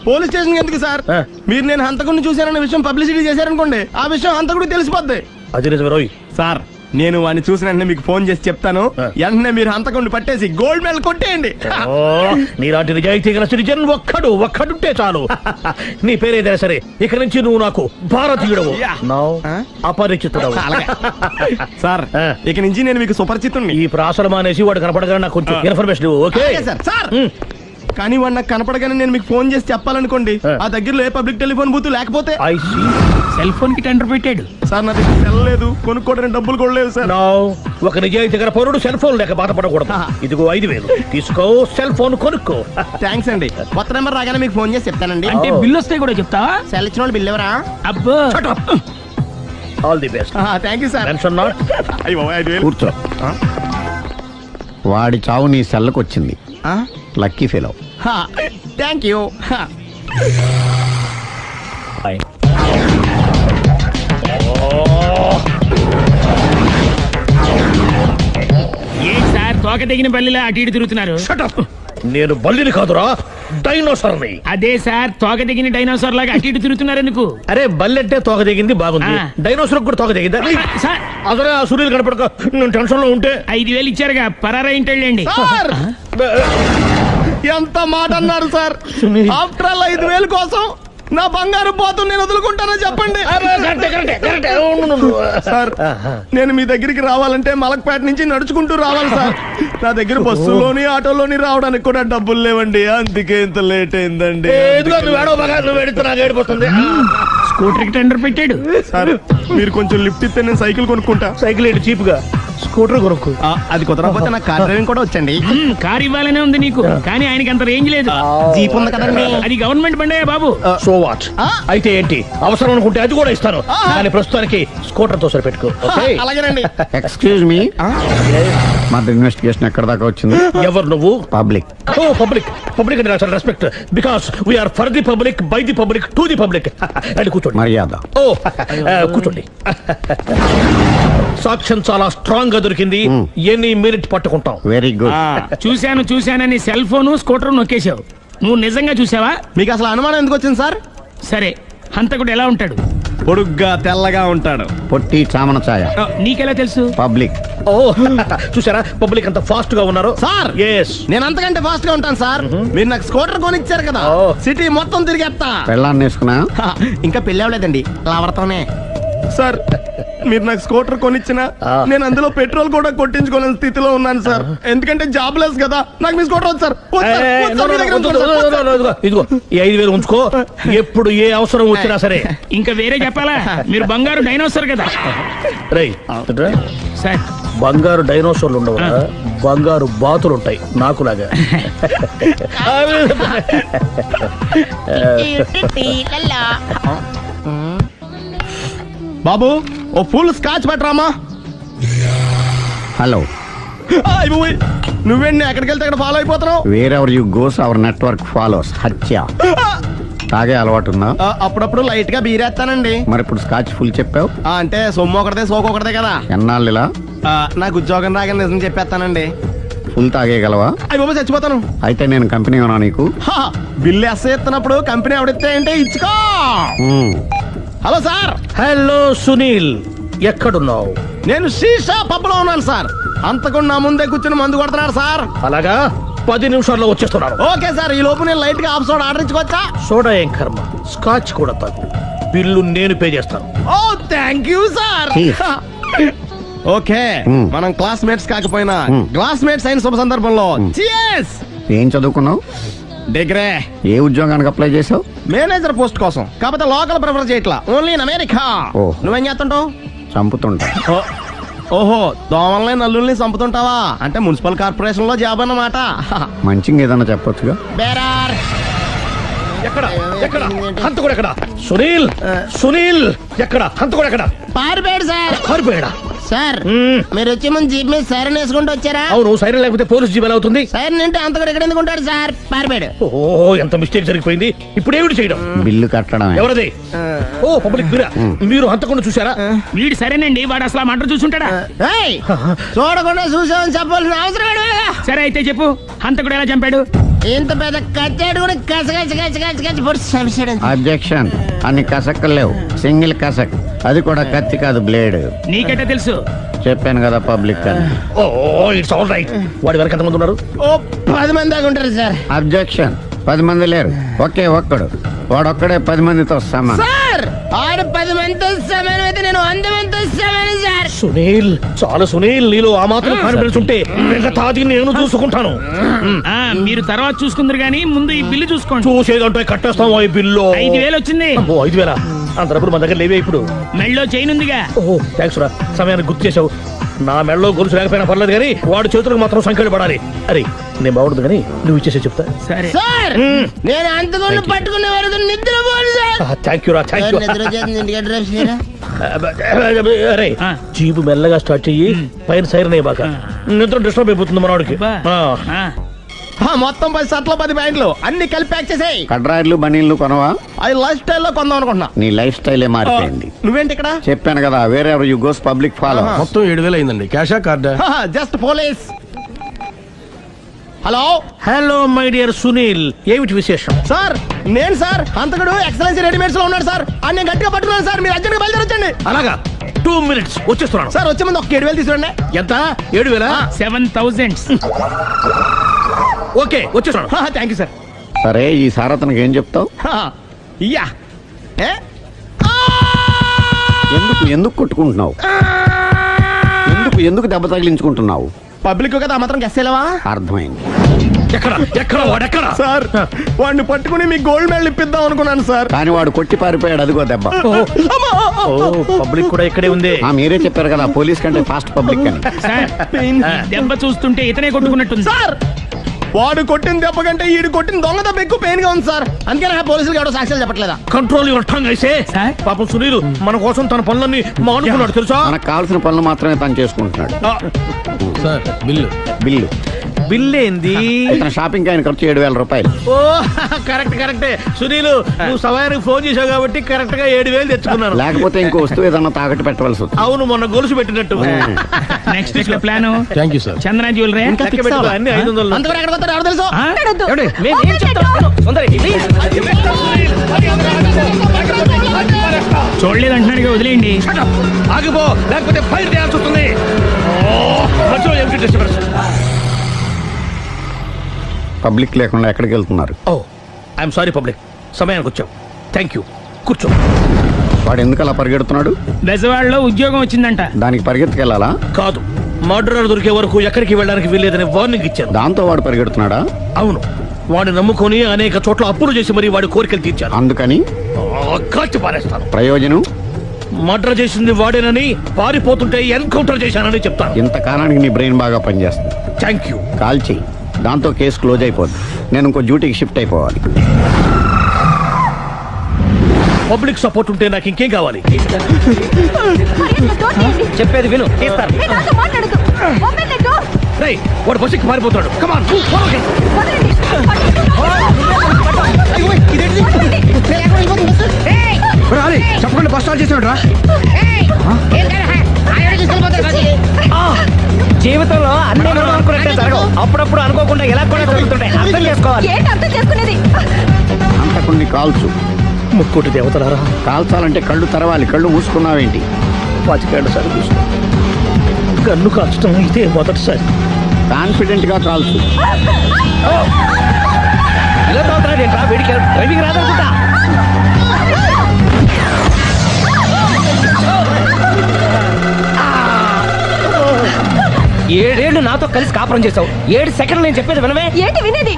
పోలీస్ స్టేషన్ ఎందుకు సార్? మీరు నేను హంతకుడిని చూశానన్న విషయం పబ్లిసిటీ చేశారనుకోండి, ఆ విషయం హంతకుడికి తెలిసిపోద్ది. అది నిజమే రోయ్. సార్, నేను వాడిని చూసిన వెంటనే మీకు ఫోన్ చేసి చెప్తాను. వెంటనే మీరు హంతకుడిని పట్టేసి గోల్డ్ మెడల్ కొట్టేయండి. నీలాంటి నిజాయితీ గల సిటిజన్ ఒక్కడుంటే చాలు. నీ పేరేదైనా సరే, ఇక నుంచి నువ్వు నాకు భారతీయుడవు, అపరిచితుడవు. సార్, ఇక నుంచి నేను మీకు సుపరిచితుడిని. ఈ ప్రాసలు మానేసి వాడు కనపడగానే నాకు కొంచెం ఇన్ఫర్మేషన్. Okay sir. కానీ వాడు నాకు కనపడగానే నేను మీకు ఫోన్ చేసి చెప్పాలనుకోండి, ఆ దగ్గరలో ఏ పబ్లిక్ టెలిఫోన్ బూత్ లేకపోతే సెల్ ఫోన్ కి టెండర్ పెట్టాడు. సార్ నా దగ్గర సెల్ లేదు, కొనుక్కోవడానికి డబ్బులు కూడా లేవు సార్. ఒక నిజాయితీ గల పౌరుడు సెల్ ఫోన్ లేక బాధపడకూడదు. ఇదిగో 5,000 తీసుకో, సెల్ ఫోన్ కొనుక్కో. థ్యాంక్స్ అండి. కొత్త నెంబర్ రాగానే మీకు ఫోన్ చేసి చెప్తానండి. అంటే బిల్ వస్తే కూడా చెప్తావా? సెల్ ఇచ్చిన వాళ్ళు బిల్ ఎవరా? అబ్బో, all the best. Thank you sir. Tension not. కూర్చో. వాడి చావు నీ సెల్లకు వచ్చింది. Lucky fellow. Thank you. A sir తోక తెగిన బల్లిలా అటు ఇటు తిరుగుతున్నారు? నేను బల్లిని కాదురా, డైనోసార్ని. అదే సార్ తోక తెగిన డైనోసార్ లాగా అటు ఇటు తిరుగుతున్నారు ఎందుకు? అరే బల్లెట్టే తోక దిగింది బాగుంది, డైనోసార్ కూడా తోక దిగిందా? సార్ అదరే ఆ సూర్యులు కనపడక నేను టెన్షన్ లో ఉంటే 5,000 ఇచ్చారుగా, పరారా ఇంటండి. ఎంత మాట అన్నారు సార్. ఆఫ్టర్ ఆల్ 5,000 కోసం నా బంగారు పోతు నేను వదులుకుంటానని చెప్పండి సార్. నేను మీ దగ్గరికి రావాలంటే మలక్పేట నుంచి నడుచుకుంటూ రావాలి సార్. నా దగ్గర బస్సులోని ఆటోలోని రావడానికి కూడా డబ్బులు లేవండి, అందుకే ఇంత లేట్ అయిందండి. స్కూటర్ కి టెండర్ పెట్టాడు సార్. మీరు కొంచెం లిఫ్ట్ ఇస్తే నేను సైకిల్ కొనుక్కుంటా. సైకిల్ ఏంటి చీప్ గా, స్కూటర్ కొనుక్కు. అది కుదరకపోతే నాకు కార్ డ్రైవింగ్ కూడా వచ్చండి. కార్ ఇవ్వాలనే ఉంది నీకు, కానీ ఆయనకి అంత రేంజ్ లేదు. జీప్ ఉంది కదండి. అది గవర్నమెంట్ బండే బాబు. So what? అయితే ఏంటి, అవసరం అనుకుంటే అది కూడా ఇస్తాను, కానీ ప్రస్తుతానికి స్కూటర్ తో సరిపెట్టుకో. అలాగేనండి. ఎక్స్క్యూజ్ మీ, మర్డర్ ఇన్వెస్టిగేషన్ ఎక్కడ దాకా వచ్చింది? ఎవరు నువ్వు? పబ్లిక్. ఓ పబ్లిక్. పబ్లిక్ అంటే నాకు respect, because we are for the public, by the public, to the public. అది కూర్చోండి. మర్యాద. ఓ కూర్చోండి. సాక్ష్యం చాలా స్ట్రాంగ్ గా దొరికింది, ఎన్ని మినిట్ పట్టుకుంటాం. Very good. చూశానని సెల్ ఫోన్ స్కూటర్ నొక్కేశావు. నువ్వు నిజంగా చూసావా? మీకు అసలు అనుమానం ఎందుకు వచ్చింది సార్? సరే, హంతకుడు ఎలా ఉంటాడు? పొడుగ్గా తెల్లగా ఉంటాడు. పొట్టి చామన ఛాయ. నీకెలా తెలుసు? పబ్లిక్. ఓ చూసారా పబ్లిక్ అంత ఫాస్ట్ గా ఉన్నారు సార్. నేను అంతకంటే ఫాస్ట్ గా ఉంటాను సార్. మీరు నాకు స్కూటర్ కొనిచ్చారు కదా, సిటీ మొత్తం తిరిగేస్తా. పెళ్ళాన్ని వేసుకున్నా? ఇంకా పెళ్ళి అవ్వలేదండి, లావడతానే. సార్ మీరు నాకు స్కూటర్ కొనిచ్చిన నేను అందులో పెట్రోల్ కూడా కొట్టించుకోలేని స్థితిలో ఉన్నాను సార్. ఎందుకంటే జాబ్ లెస్ కదా, నాకు మీ స్కూటర్ వద్దు సార్. ఇదిగో ఈ 5,000 ఉంచుకో, ఎప్పుడు ఏ అవసరం వచ్చినా సరే. ఇంకా వేరే చెప్పాలా? మీరు బంగారు డైనోసార్ కదా. రై సార్, బంగారు డైనోసార్లు ఉండవు, బంగారు బాతులు ఉంటాయి నాకులాగా. బాబు ఓ ఫుల్ స్కాచ్ పెట్టరామా. హలో. నువ్వేండి ఎక్కడికి వెళ్తే అక్కడ ఫాలో అయిపోతున్నావు? Wherever you goes our network follows. హత్య. తాగే అలవాటు ఉందా? అప్పుడప్పుడు లైట్ గా బీరేస్తానండి. మరి ఇప్పుడు స్కాచ్ ఫుల్ చెప్పావు అంటే సొమ్ము ఒకటిదే సోకు ఒకటిదే కదా. ఎన్నాళ్ళు ఇలా? నాకు ఉద్యోగం రాగానే నిజం చెప్పేస్తానండి. ఫుల్ తాగేయగలవా? అయ్యి బాబు చచ్చిపోతాను. అయితే నేను కంపెనీ ఉన్నా నీకు? బిల్లు ఎస్ ఎత్తినప్పుడు కంపెనీ ఎవడితే అంటే ఇచ్చుకో. Hello sir. హలో సునీల్, ఎక్కడున్నావు? నేను శీషా పబ్ లో ఉన్నాను సార్. అంతకుండా నా ముందే కూర్చుని మందు కొడుతున్నాడు సార్. అలాగా, 10 నిమిషాల్లో వచ్చేస్తున్నాను. ఓకే సార్, ఈ లోపు నేను లైట్ గా హాఫ్ సోడా ఆర్డర్ ఇచ్చుకోవచ్చా? సోడా ఏం కర్మ, స్కాచ్ కూడా తాగు. బిల్లు నేను పే చేస్తాను. ఓ థ్యాంక్ యూ సార్. ఓకే, మనం క్లాస్మేట్స్ కాకపోయినా క్లాస్మేట్స్ అయిన శుభ సందర్భంలో cheers. ఏం చదువుకున్నావు? డిగ్రీ. ఏ ఉద్యోగానికి అప్లై చేసావు? మేనేజర్ పోస్ట్ కోసం, కాకపోతే లోకల్ ప్రిఫర్ చేయట్లా, ఓన్లీ ఇన్ అమెరికా. నువ్వేం చేస్తుంటావు? చంపుతుంటా. ఓహో, దోమల్ని నల్లుల్ని చంపుతుంటావా? అంటే మున్సిపల్ కార్పొరేషన్ లో జాబ్ అన్నమాట. మంచిగా ఏదన్నా చెప్పొచ్చుగా. ఎక్కడ ఎక్కడ హంతకుడు ఎక్కడ? సునీల్, సునీల్ ఎక్కడ హంతకుడు ఎక్కడ? పారిపోయాడు సార్. పారిపోయాడా? సార్ మీరు వచ్చే ముందు జీప్ మీద సైరన్ వేసుకుంటూ వచ్చారా? అవును, సైరన్ లేకపోతే పోలీస్ జీప్ ఎలా అవుతుంది? సైరన్ అంటే అంతకుడు ఎక్కడ ఎందుకు ఉంటాడు సార్? పారిపోయాడు. ఓ ఎంత మిస్టేక్ జరిగిపోయింది. ఇప్పుడు ఏమిటి చేయడం? బిల్లు కట్టడం. ఎవరది? ఓ పబ్లిక్ మీరా? మీరు హంతకుండా చూసారా? వీడు సరేనండి, వాడు అసలు మంట చూసుంటాడా? చూడకుండా చూసామని చెప్పాల్సిన అవసరం లేదు. సరే అయితే చెప్పు, హంతకుడు ఎలా చంపాడు? ఇంత పెద్ద కచ్చాడు కూడా కస అబ్జెక్షన్. అన్ని కసక్కలు లేవు, సింగిల్ కసక్, అది కూడా కత్తి కాదు, బ్లేడ్. నీకెట్టా తెలుసు? చెప్పాను కదా పబ్లిక్ అని. Oh it's all right. వాడి వరకు ఎంతమంది ఉన్నారు? ఓ 10 మంది దాకా ఉంటారు సార్. అబ్జెక్షన్. 10 మంది లేరు, ఒకే ఒక్కడు. వాడొక్కడే 10 మందితో సమానం. సార్ సార్ ఆడ 10 మందితో సమానం అయితే నేను 100 మందితో సమానం సార్. సునీల్ చాలా సునీల్, నీలో ఆ మాత్రం కాన్ఫిడెన్స్ ఉంటే తాది నేను చూసుకుంటాను. మీరు తర్వాత చూసుకుందరు గానీ ముందు ఈ బిల్లు చూసుకోండి. చూసేదంటే కట్టేస్తాం ఈ బిల్లు. 5,000 వచ్చింది. 5,000 అంత డబ్బులు మన దగ్గర లేవే ఇప్పుడు. మెళ్ళో చైన్ ఉందిగా. ఓహో థ్యాంక్స్ రా, సమయానికి గుర్తు చేసావు. నా మెడలో గొలుసు లేకపోయినా పర్లేదు కానీ వాడు చేతులకు మాత్రం సంఖ్యలు పడాలి. అరే నేను బాగుండదు కానీ నువ్వు ఇచ్చేసే చెప్తా. సరే సార్ నేను అంతకుండా పట్టుకునే వరకు నిద్రపోను సార్. థ్యాంక్ యూ రా, థ్యాంక్ యూ. అరే జీబు మెల్లగా స్టార్ట్ చెయ్యి, పైన సైరన్ అయ్యి బాగా నిద్ర డిస్టర్బ్ అయిపోతుంది మనవాడికి. మొత్తం 10 షర్ట్లు 10 ప్యాంట్లు అన్ని కలిపి ప్యాక్ చేసేయ్. కడ్రాయిలు బనీళ్లు కొనవా? అది లైఫ్ స్టైల్లో కొందాం అనుకుంటున్నా. నీ లైఫ్ స్టైలే మారిపోయింది. నువ్వేంటి ఇక్కడ? చెప్పాను కదా, వేరే ఎవరు యు గోస్ పబ్లిక్ ఫాలో. మొత్తం 7,000 అయిందండి. క్యాషా కార్డా? Just police. Hello hello my dear Sunil, ఏమిటి విశేషం? సార్ నేను సార్ అంతకుడు ఎక్సలెన్సీ రెడీమేడ్స్ లో ఉన్నాడు సార్. అని నేను గట్టిగా పట్టుకున్నాను సార్. మీరు అర్జెంట్గా బయలుదేరొచ్చండి. అలాగా 2 minutes వచ్చేస్తున్నాను సార్. వచ్చే ముందు ఒక 7,000 తీసుకురండి. ఎంత? 7,000? 7,000. ఓకే వచ్చేస్తున్నాను. Thank you sir. సరే ఈ సారతనకి ఏం చెప్తావు? యా ఎందుకు కొట్టుకుంటున్నావు? ఎందుకు దెబ్బ తగిలించుకుంటున్నావు? పబ్లిక్ కదా మాత్రం గెస్సేలవా? అర్థమైంది. ఎక్కడ వాడెక్కడ? సార్ వాడిని పట్టుకుని మీ గోల్డ్ మెడల్ ఇప్పిద్దాం అనుకున్నాను సార్. కానీ వాడు కొట్టి పారిపోయాడు, అదిగో దెబ్బ. పబ్లిక్ కూడా ఇక్కడే ఉంది. మీరే చెప్పారు కదా పోలీస్ కంటే ఫాస్ట్ పబ్లిక్ అని. దెబ్బ చూస్తుంటే ఇతనే కొట్టుకున్నట్టుంది సార్. వాడు కొట్టిన దెబ్బ కంటే ఈడు కొట్టిన దొంగ దెబ్బ ఎక్కువ పెయిన్ గా ఉంది సార్. అందుకే నా పోలీసులు ఎవడో సాక్ష్యాలు చెప్పట్లేదా? కంట్రోల్ యువర్ టంగ్ అయితే. పాపం సునీల్ మన కోసం తన పనులన్నీ మానుకున్నాడు తెలుసా? మనకు కావాల్సిన పనులు మాత్రమే తను చేసుకుంటున్నాడు. సార్ బిల్లు బిల్లు బిల్లు ఏంది? ఇతను షాపింగ్ ఆయన ఖర్చు 7,000 రూపాయలు. ఓ కరెక్టే సునీల్, నువ్వు సమయానికి ఫోన్ చేసావు కాబట్టి కరెక్ట్ గా 7,000 తెచ్చుకున్నాను. లేకపోతే ఇంకో వస్తువు ఏదన్నా తాకట్టు పెట్టవలసి వస్తుంది. అవును మొన్న గొలుసు పెట్టినట్టు. నెక్స్ట్ వీక్ లో plan. Thank you sir. Chandana jewellery అన్ని 500. అంతవరకు ఎక్కడ పోతారు ఎవరు తెలుసు? చూడలేదు అంటున్నాడుగా, వదిలేయండి. ఆగిపో లేకపోతే ఫైర్ చేయాల్సి వస్తుంది. పబ్లిక్ లేకుండా ఎక్కడికి వెళ్తున్నారు? ఓ ఐఎమ్ సారీ పబ్లిక్, సమయానికి వచ్చావు. Thank you. కూర్చో. వాడు ఎందుకు అలా పరిగెడుతున్నాడు? బెజవాడలో ఉద్యోగం వచ్చిందంట. దానికి పరిగెత్తుకెళ్ళాలా? కాదు, మర్డరర్ దొరికే వరకు ఎక్కడికి వెళ్ళడానికి వీల్లేదని వార్నింగ్ ఇచ్చాను. దాంతో వాడు పరిగెడుతున్నాడా? అవును, వాడిని నమ్ముకొని అనేక చోట్ల అప్పులు చేసి మరి వాడి కోరికలు తీర్చాను. అందుకని కాల్చి పారేస్తాను. ప్రయోజనం? మర్డర్ చేసింది వాడేనని, పారిపోతుంటే ఎన్కౌంటర్ చేశానని చెప్తాను. ఇంతకాలానికి నీ బ్రెయిన్ బాగా పనిచేస్తుంది. Thank you. కాల్ చెయ్యి, దాంతో కేసు క్లోజ్ అయిపోద్ది. నేను ఇంకో డ్యూటీకి షిఫ్ట్ అయిపోవాలి. పబ్లిక్ సపోర్ట్ ఉంటే నాకు ఇంకేం కావాలి? చెప్పేది విను. రేయ్, వాడు బస్సుకి మారిపోతాడు. కమాన్ చెప్పండి, బస్ స్టార్ట్ చేసాడు రా. జీవితంలో అన్ని మనం అనుకున్నట్టే జరగవు. అప్పుడప్పుడు అనుకోకుండా ఎలా కూడా జరుగుతుంటాయి. అర్థం చేసుకోవాలి. అంతకుని కాల్చు. ముక్కోటి దేవతలారా, కాల్చాలంటే కళ్ళు తెరవాలి. కళ్ళు మూసుకున్నావేంటి? 25 సార్లు చూసిన గన్ను కాల్చడం ఇదే మొదటిసారి. కాన్ఫిడెంట్ గా కాల్చు. ఇలా తోతాడు ఏంట్రా? వీడికి డ్రైవింగ్ రాదనుకుంటా. 7 ఏళ్ళు నాతో కలిసి కాపురం చేసావు. 7 సెకండ్లు నేను చెప్పేది వినవే? ఏంటి వినేది?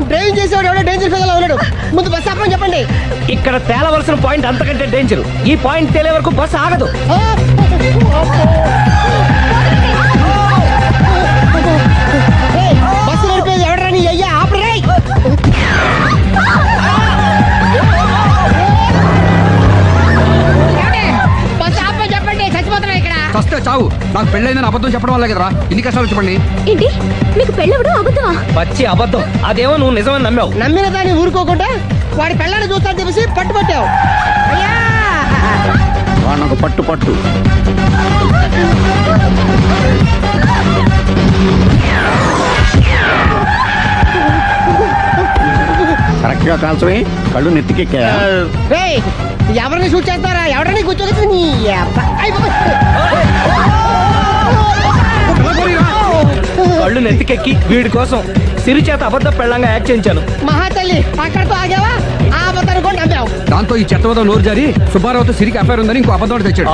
డ్రైవింగ్ చేసేవాడు ఎవడో డేంజర్ ఫీల్ ఉన్నాడు. ముందు బస్ ఆపమని చెప్పండి. ఇక్కడ తేలవలసిన పాయింట్ అంతకంటే డేంజర్. ఈ పాయింట్ తేలే వరకు బస్సు ఆగదు. బస్సు నడిపేది ఎవడని అయ్యా ఆపరే. బస్ ఆపమని చెప్పండి, చచ్చిపోతున్నా ఇక్కడ. ఫస్ట్ చావు. నాకు పెళ్ళైందని అబద్ధం చెప్పడం వల్ల కదరా ఇన్ని కష్టాలు చెప్పండి. ఏంటి మీకు పెళ్ళవడం అబద్ధమా? పచ్చి అబద్ధం. అదేమో నువ్వు నిజమని నమ్మావు. నమ్మిన దాన్ని ఊరుకోకుండా వాడి పెళ్ళాన్ని చూస్తాను చెప్పేసి పట్టుబట్టావు. వాడినొక పట్టు పట్టు. కరెక్ట్ గా కాల్చవే. కళ్ళు నెత్తికెక్కా. ఎవరిని షూట్ చేస్తారా? ఎవరిని కూర్చోదు. కళ్ళు నెత్తికెక్కి వీడి కోసం సిరి చేత అబద్ధ పెళ్ళంగా యాక్ట్ చేయించాను. మహాతల్లి అక్కడితో ఆగావా ఆ అబద్ధాన్ని కూడా నమ్మావు. దాంతో ఈ చెత్తవతో నోరు జారి సుబ్బారావుతో సిరికి అఫైర్ ఉందని ఇంకో అబద్ధం తెచ్చాడు.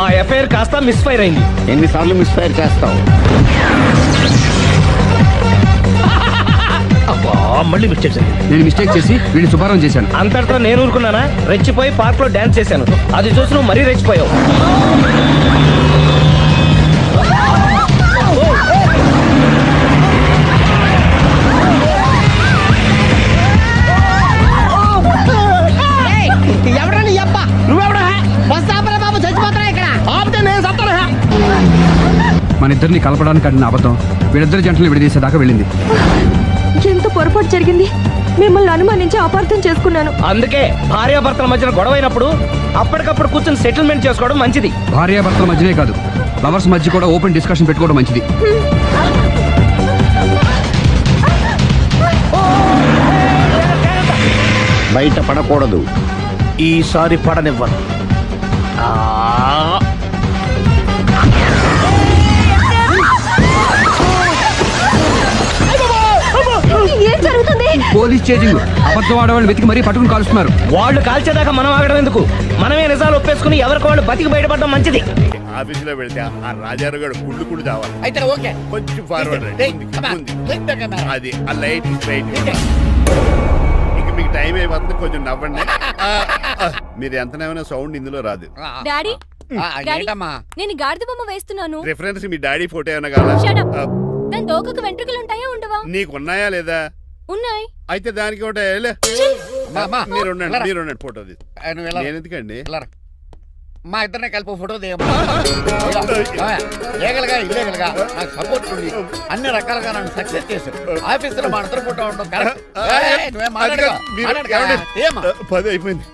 ఆ ఎఫ్ఐఆర్ కాస్త మిస్ఫైర్ అయింది. ఎన్నిసార్లు మిస్ఫైర్ చేస్తావు? మళ్ళీ మిస్టేక్ చేశాను. నేను మిస్టేక్ చేసి వీడిని సుబ్బారావు చేశాను. అంతటితో నేను ఊరుకున్నానా? రెచ్చిపోయి పార్క్ లో డాన్స్ చేశాను. అది చూసి నువ్వు మరీ రెచ్చిపోయావు. ఎవడా నీ అబ్బా? నువ్వెవడా? వస్తాపరా బాబు, చచ్చిపోతారా ఇక్కడ? ఆపితే నేను సత్తానా? మన ఇద్దరిని కలపడానికి అడిగిన అబద్ధం వీళ్ళిద్దరి జంటలు విడదీసేదాకా వెళ్ళింది. ఎంత పొరపాటు జరిగింది. మిమ్మల్ని అనుమానించి అపార్థం చేసుకున్నాను. అందుకే భార్యాభర్తల మధ్యన గొడవైనప్పుడు అప్పటికప్పుడు కూర్చొని సెటిల్మెంట్ చేసుకోవడం మంచిది. భార్యాభర్తల మధ్యనే కాదు, లవర్స్ మధ్య కూడా ఓపెన్ డిస్కషన్ పెట్టుకోవడం మంచిది. బయట పడకూడదు. ఈసారి పడనివ్వను. ఏం జరుగుతుంది? Police chasing. అబద్ధం ఆడవాళ్ళు వెతికి మరీ పట్టుకుని కాలుస్తున్నారు. వాళ్ళు కాల్చేదాకా మనం ఆగడం ఎందుకు? మనమే నిజాలు ఒప్పేసుకుని ఎవరికి వాళ్ళు బతికి బయటపడడం మంచిది. ఆఫీసులో పెడితే ఆ రాజారావు గారు కుళ్ళు చావాలి. అయితే ఓకే, కొంచెం ఫార్వర్డ్ అది ఆ లైట్ స్ట్రైట్. ఇక మీకు టైం అయిపోతుంది, కొంచెం నవ్వండి. మీరు ఎంతనేమైనా సౌండ్ ఇందులో రాదు. డాడీ, ఏంటమ్మా? నేను గాడిద బొమ్మ వేస్తున్నాను. రిఫరెన్స్ మీ డాడీ ఫోటో ఏమైనా కావాలా? దాని తోకకు వెంట్రుకలు ఉంటాయా ఉండవా? నీకు ఉన్నాయా లేదా? ఉన్నాయి. అయితే దానికి ఒకటే మీరు ఉండండి ఫోటో తీసి. నేను ఎందుకండి? మా ఇద్దరిని కలిపి ఫోటో లీగల్గా ఇల్లీగల్గా నాకు సపోర్ట్ ఉంది. అన్ని రకాలుగా నన్ను సక్సెస్ చేశారు. ఆఫీసులో మా ఇద్దరు ఫోటో ఉండడం కరెక్ట్. నువ్వేం మాట్లాడగా 10 అయిపోయింది.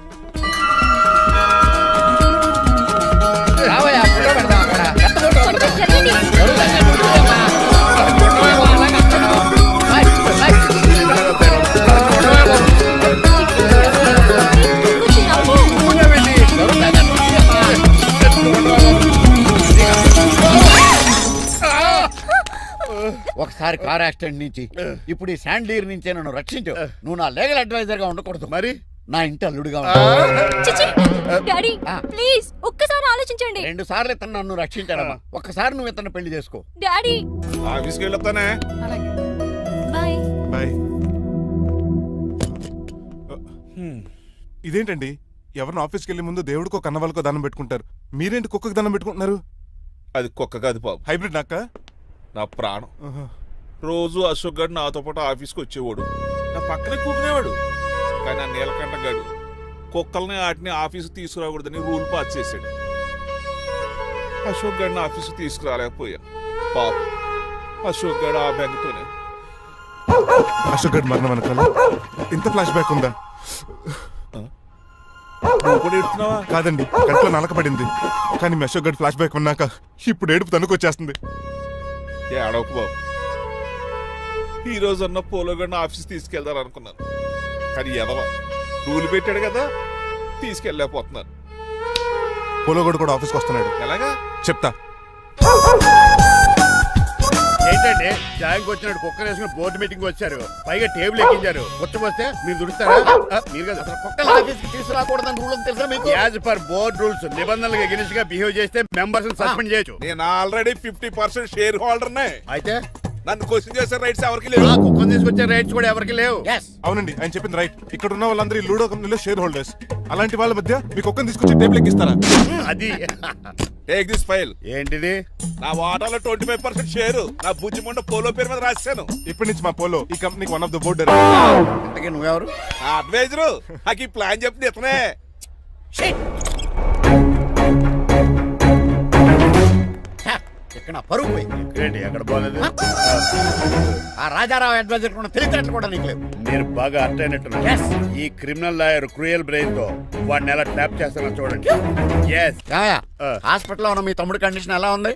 రావయ్యా, ఫోటో పెడదాం అక్కడ. ఒకసారి కార్ యాక్సిడెంట్ నుంచి, ఇప్పుడు ఈ శాండీర్ నుంచే నన్ను రక్షించు. నువ్వు నా లీగల్ అడ్వైజర్ గా ఉండకూడదు, మరి నా ఇంటి అల్లుడుగా డాడీ ప్లీజ్ ఒక్కసారి ఆలోచించండి. 2 సార్లు ఇతను నన్ను రక్షించాడమ్మా. ఒక్కసారి నువ్వు ఇతను పెళ్లి చేసుకో. డాడీ ఆఫీస్కి వెళ్ళొస్తానే. బాయ్. బాయ్. ఇదేంటండి, ఎవరిని ఆఫీస్కి వెళ్ళే ముందు దేవుడికో కన్నవాళ్ళకో దండం పెట్టుకుంటారు, మీరేంటి కుక్కకి దండం పెట్టుకుంటున్నారు? అది కుక్క కాదు బాబు, హైబ్రిడ్ నక్క. నా ప్రాణం. రోజు అశోక్ గారు నాతో పాటు ఆఫీస్కి వచ్చేవాడు, నా పక్కనే కూకునేవాడు. కానీ ఆ నీలకంఠ గాడు కుక్కల్ని వాటిని ఆఫీసు తీసుకురాకూడదని రూల్ పాస్ చేశాడు. అశోక్ గారిని ఆఫీసు తీసుకురాలేకపోయా. పాప అశోక్ గారు ఆ బ్యాంకుతోనే. అశోక్ గారి మరణం వెనకాల ఇంత ఫ్లాష్ బ్యాక్ ఉందా? కాదండి, కంట్లో నలకబడింది. కానీ మీ అశోక్ గారి ఫ్లాష్ బ్యాక్ ఉన్నాక ఇప్పుడు ఏడుపు తనుకొచ్చేస్తుంది. ఏడవకు బాబు, ఈ రోజన్న పోలో గడిని ఆఫీస్ తీసుకెళ్దాం అనుకున్నాను, కానీ ఎదవా రూల్ పెట్టాడు కదా, తీసుకెళ్ళలేకపోతున్నాను. పోలోగడు కూడా ఆఫీస్కి వస్తున్నాడు. ఎలాగా చెప్తా. ఏంటంటే జాయింగ్ వచ్చినట్టు కుక్కర్ వేసుకుని బోర్డు మీటింగ్ వచ్చారు, పైగా టేబుల్ ఎక్కించారు. వస్తే మీరు దుడుస్తారా? మీరు అసలు కుక్కల ఆఫీస్కి తీసుకురాకూడదని రూల్ తెలుసా మీకు? యాజ్ పర్ బోర్డ్ రూల్స్ నిబంధనలకు ఎగెనిస్ట్ గా బిహేవ్ చేస్తే మెంబర్స్ సస్పెండ్ చేయొచ్చు. నేను ఆల్రెడీ 50% షేర్ హోల్డర్ నే. అయితే నన్ను క్వశ్చన్ చేసే రైట్స్ ఎవరికి లేవు. కుక్కను తీసుకొచ్చే రైట్స్ కూడా ఎవరికి లేవు. అవునండి, ఆయన చెప్పింది రైట్. ఇక్కడ ఉన్న వాళ్ళందరూ లూడో కంపెనీలో షేర్ హోల్డర్స్. అలాంటి వాళ్ళ మధ్య మీ కుక్కను తీసుకొచ్చి టేబుల్ ఎక్కిస్తారా? అది టేక్ దిస్ ఫైల్. ఏంటిది? నా వాటాలో 25% షేరు నా బుజ్జిమండ పోలో పేరు మీద రాశాను. ఇప్పటి నుంచి మా పోలో ఈ కంపెనీకి వన్ ఆఫ్ ద బోర్డు. నువ్వెవరు? అడ్వైజరు. నాకు ఈ ప్లాన్ చెప్పింది ఇతనే. ఇక్కడ పరుగు పోయింది. ఎక్కడ బాగాలేదు. ఆ రాజారావు అడ్వైజర్ కూడా తెలియటట్లు కూడా నీకు లేవు. నేను బాగా అర్థ అయినట్టున్నా. ఈ క్రిమినల్ లాయర్ క్రూయల్ బ్రెయిన్ తో వాడిని ఎలా ట్యాప్ చేస్తానో చూడండి. హాస్పిటల్ లో ఉన్న మీ తమ్ముడి కండిషన్ ఎలా ఉంది?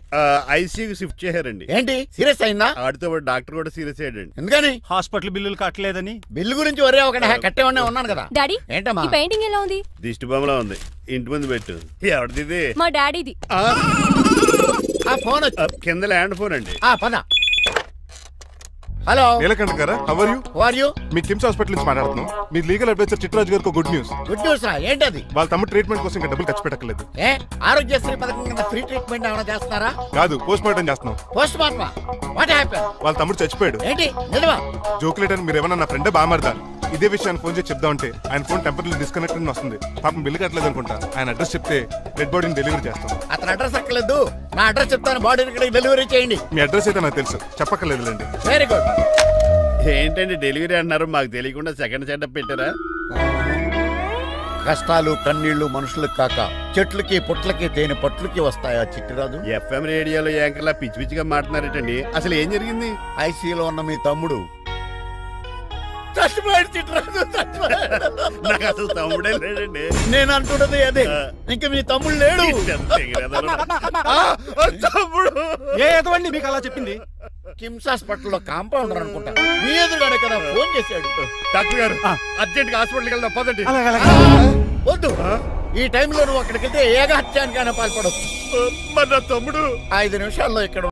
ఐసీయూ షిఫ్ట్ చేశారండి. ఏంటి సీరియస్ అయిందా? ఆడితో డాక్టర్ కూడా సీరియస్ అయ్యాడండి. ఎందుకని? హాస్పిటల్ బిల్లులు కట్టలేదని. బిల్లు గురించి ఒరే ఒకటి కట్టేవాడినే ఉన్నాను కదా. డాడీ ఏంటమ్మా పెయింటింగ్ ఎలా ఉంది? దిష్టి బొమ్మలా ఉంది. ఇంటి ముందు పెట్టు. ఎవరిది? మా డాడీది. ఆ ఫోన్ వచ్చి కింద ల్యాండ్ ఫోన్ అండి. పద. హలో, నీలకంఠ గారా, how are you? Who are you? మీ కిమ్స్ హాస్పిటల్ నుంచి మాట్లాడుతున్నాం. మీ లీగల్ అడ్వైజర్ చిట్రాజు గారికి గుడ్ న్యూస్. Good news. ఏంటది? వాళ్ళ తమ్ముడు ట్రీట్మెంట్ కోసం ఇంకా డబ్బులు ఖర్చు పెట్టలేదు. ఏ ఆరోగ్యశ్రీ పథకం కింద ఫ్రీ ట్రీట్మెంట్ ఏమైనా చేస్తున్నారా? కాదు, పోస్ట్ మార్టం చేస్తున్నాం. పోస్ట్ మార్టమా? What happen? వాళ్ళ తమ్ముడు చచ్చిపోయాడు. ఏంటి నిజమా? జోకులేట్ అని మీరు ఏమన్నా నా ఫ్రెండ్ బామర్దా? ఇదే విషయాన్ని ఫోన్ చేసి చెప్దామంటే ఆయన ఫోన్ టెంపరీ డిస్కనెక్ట్ అని వస్తుంది. పాపం బిల్లు కట్టలేదు అనుకుంటా. ఆయన అడ్రస్ చెప్తే డెడ్ బాడీని డెలివరీ చేస్తాం. అతని అడ్రస్ అక్కర్లేదు, నా అడ్రస్ చెప్తాను, బాడీని ఇక్కడికి డెలివరీ చేయండి. మీ అడ్రస్ అయితే నాకు తెలుసు, చెప్పక్కర్లేదులేండి. Very good. ఏంటండి డెలివరీ అన్నారు, మాకు తెలియకుండా సెకండ్ సెటప్ పెట్టారా? కష్టాలు కన్నీళ్లు మనుషులకు కాక చెట్లకి పుట్లకి తేనె పట్లకి వస్తాయా చిట్టిరాజు? ఎఫ్ఎం రేడియోలో యాంకర్లా పిచ్చి పిచ్చిగా మాట్లాడారటండి. అసలు ఏం జరిగింది? ఐసీలో ఉన్న మీ తమ్ముడు చచ్చిపోయాడు చిట్టిరాజు, చచ్చిపోయాడు. నాకు అసలు తమ్ముడే లేడండి. నేను అంటున్నది అదే, ఇంకా మీ తమ్ముడు లేడు. తమ్ముడు ఏదండి మీకు అలా చెప్పింది? కిమ్స్ హాస్పిటల్లో కాంపౌండర్ అనుకుంటా, మీ ఎదురుగానే కదా ఫోన్ చేశాడు. డాక్టర్ గారు అర్జెంట్ గా హాస్పిటల్కి వెళ్దాం పదండి. వద్దు, ఈ టైంలో నువ్వు అక్కడికి వెళ్తే ఏకహత్యానికైనా పాల్పడవచ్చు. మరి నా తమ్ముడు 5 నిమిషాల్లో ఇక్కడ